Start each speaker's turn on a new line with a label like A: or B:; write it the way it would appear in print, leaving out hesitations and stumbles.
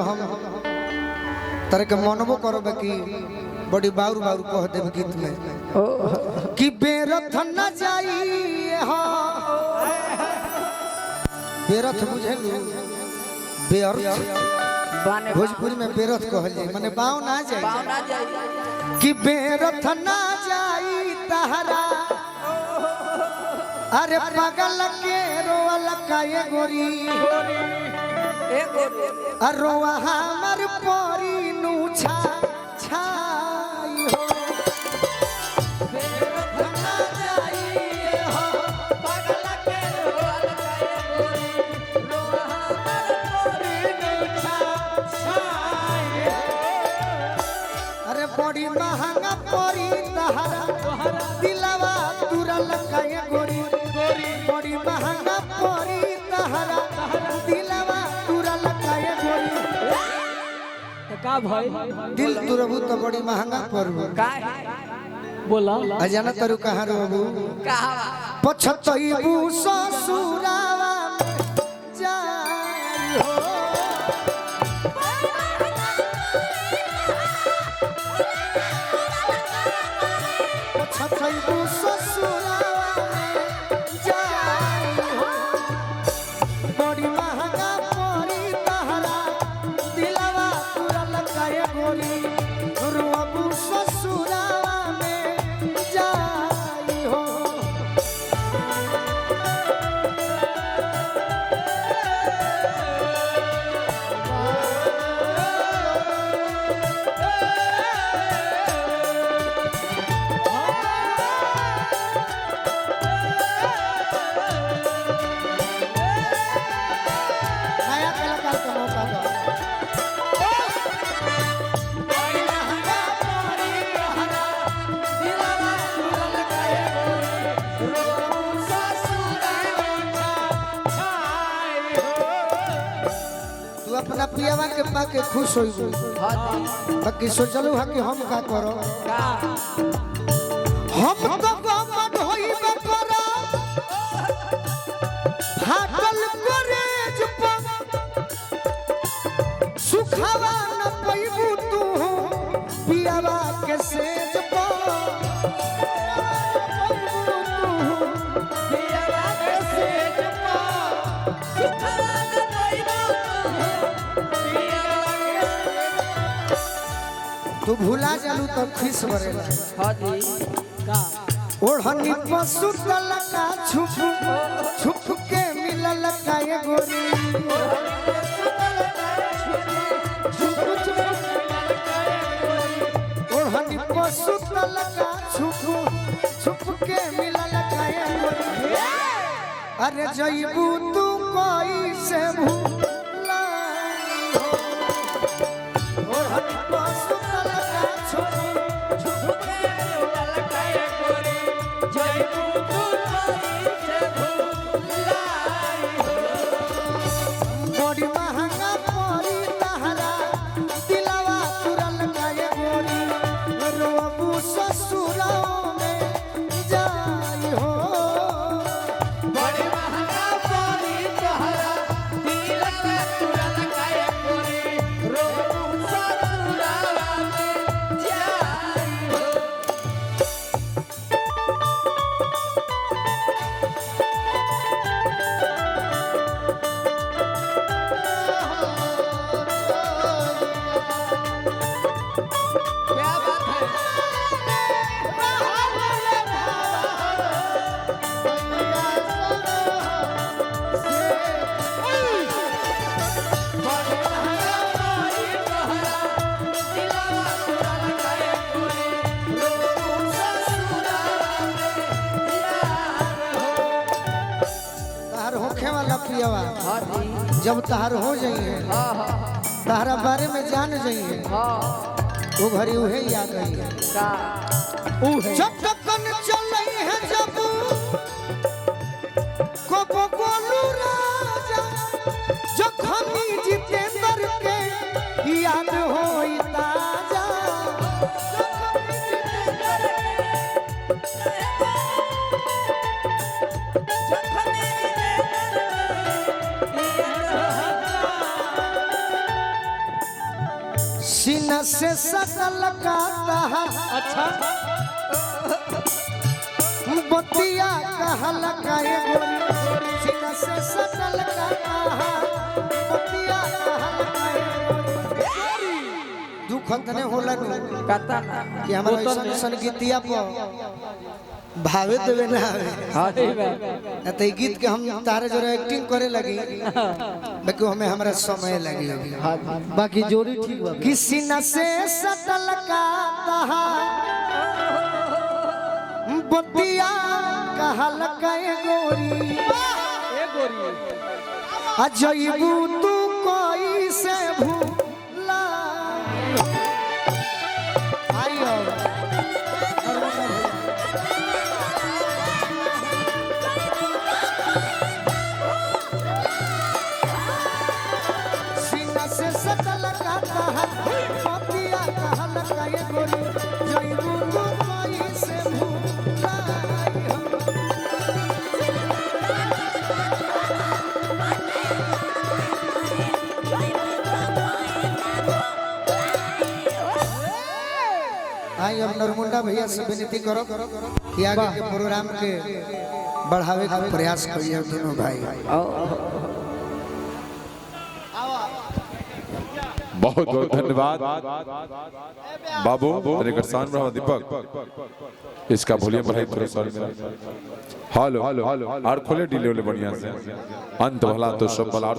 A: हम तारे के मनबो करबे कि बड़ी बाउर बाउर कह देब गीत में कि बेरथ न जाई हा बेरथ बुझे बेरथ भोजपुरी में बेरथ कहल जाए माने बाव ना जाई कि बेरथ ना जाई तहरा अरे पागल के रोवल काए गोरी रोवा हमर परी नूछा छाई हो बेरथ ना जाई हो पागल के रोवल काए गोरी रोवा हमर परी नूछा छाई अरे बड़ी महंगा परी तहरा दिलवा तुरल काए गोरी बड़ी महंगा परी तहरा दिलवा तुरल काए गोरी
B: का भाई
A: दिल तुरबू तो बड़ी महंगा पड़बू
B: का बोला
A: अजाना तरु कहाँ रहबू
B: कहां
A: पछतईबू ससुरावा जाई हो पछतईबू ससुरावा जाई हो बड़ी महंगा परी तहरा दिलवा तुरल काए गोरी रोबू ससुरावा में जाई हो नया कलाकार का मौका दो बड़ी महंगा परी तहरा दिलवा तुरल काए गोरी रोबू ससुरावा जाई हो तू अपना पियावा के पाके खुश होइबू बाकी सोचलू है कि हम का करो हम तो गमन होइबे करो फाटल करेज पर सुखावा न पैबू तू पियावा के सेज पर पियावा के सेज पर सुखावा न पैबू तू भूला जालू तो खिस बरेला
B: का
A: ओढ़नी पशु तलका छुप छुप के मिलल काए गोरी ओढ़नी पशु तलका छुप छुप के मिलल काए गोरी अरे जईबू तू कोई से भूलाई हो ओढ़नी पशु तलका छुप छुप के मिलल काए गोरी जईबू तू कोई से भूलाई हो बड़ी महंगा परी तहरा दिलवा तुरल काए गोरी रोबू ससुराओ में जाई हो बड़ी महंगा परी तहरा दिलवा तुरल काए गोरी रोबू ससुराओ में जाई हो
B: क्या बात है
A: तहार होखे वाला पियवा जब तहार हो जाइए तहरा बारे में जान जाइए वो घड़ी उहे याद रही है जब तकन चलई है जब को बोलू राजा जखनी जितेंद्र के याद होई ताजा सीना से सटल का
B: अच्छा
A: बतिया कहल काए गोरी सीना से सटल का बतिया कहल काए गोरी दुख तने होला नु
B: कता
A: कि हमरा ऐसन संगीतिया पर भावे देवे ना आवे
B: हां ठीक बा
A: न त गीत के हम तारे जरा एक्टिंग करे लगी बाकी हमें हमरा समय लगी अभी
B: बाकी जोड़ी ठीक बा
A: किसी न से सटल का तहा बतिया कहल काए गोरी
B: ए गोरी
A: अजइबू तू कोई से भूला आइयो सीना से सटल का तहा बतिया कहल काए गोरी जइबू तू कोई से भूला आई अब नरमुंडा भैया से विनती करो कि आगे के प्रोग्राम के बढ़ावे का प्रयास करिए दोनों भाई।
C: बहुत बहुत धन्यवाद बाबू रेगिस्तान ब्रह्म दीपक इसका वॉल्यूम बढ़ाई थोड़ा सा हेलो और खोले डीले बढ़िया से अंत भला तो सब भला।